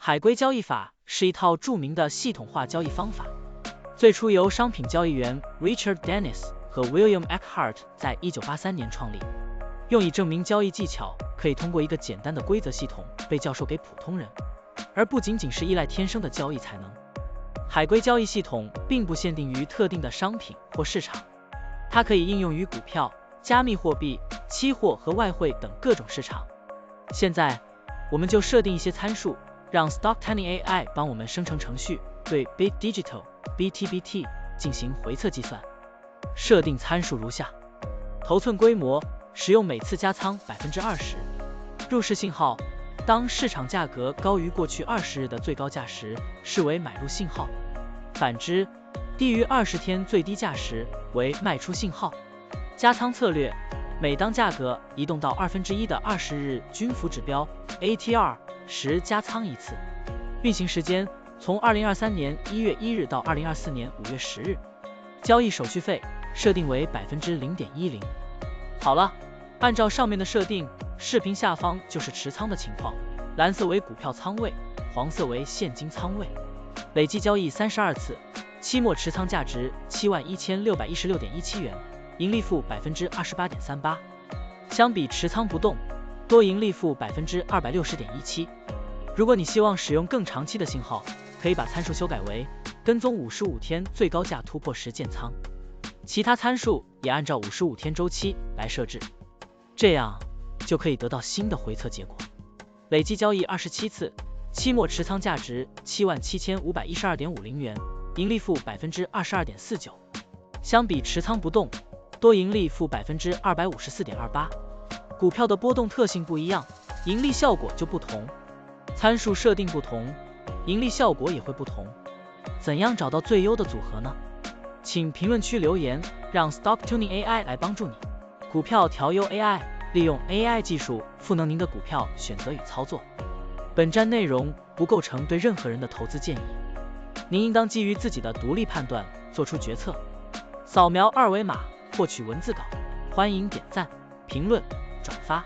海龟交易法是一套著名的系统化交易方法，最初由商品交易员 Richard Dennis 和 William Eckhart 在1983年创立，用以证明交易技巧可以通过一个简单的规则系统被教授给普通人，而不仅仅是依赖天生的交易才能。海龟交易系统并不限定于特定的商品或市场，它可以应用于股票、加密货币、期货和外汇等各种市场。现在，我们就设定一些参数，让 Stocktiny AI 帮我们生成程序，对 Bit Digital (BTBT) 进行回测计算。设定参数如下：头寸规模，使用每次加仓 20%。入市信号，当市场价格高于过去20日的最高价时，视为买入信号；反之，低于20天最低价时为卖出信号。加仓策略，每当价格移动到1/2的20日均幅指标 ATR 时加仓一次。运行时间从2023年1月1日到2024年5月10日。交易手续费设定为 0.10%。好了，按照上面的设定，视频下方就是持仓的情况，蓝色为股票仓位，黄色为现金仓位。累计交易32次，期末持仓价值71616.17元，盈利负 28.38%。相比持仓不动，多盈利负 260.17%。如果你希望使用更长期的信号，可以把参数修改为跟踪55天最高价突破时建仓，其他参数也按照55天周期来设置，这样就可以得到新的回测结果。累计交易27次，期末持仓价值77512.50元，盈利负 22.49%。相比持仓不动，多盈利负 254.28%。股票的波动特性不一样，盈利效果就不同，参数设定不同，盈利效果也会不同。怎样找到最优的组合呢？请评论区留言，让 Stocktiny AI 来帮助你。股票调优 AI， 利用 AI 技术赋能您的股票选择与操作。本站内容不构成对任何人的投资建议，您应当基于自己的独立判断做出决策。扫描二维码获取文字稿，欢迎点赞、评论、转发。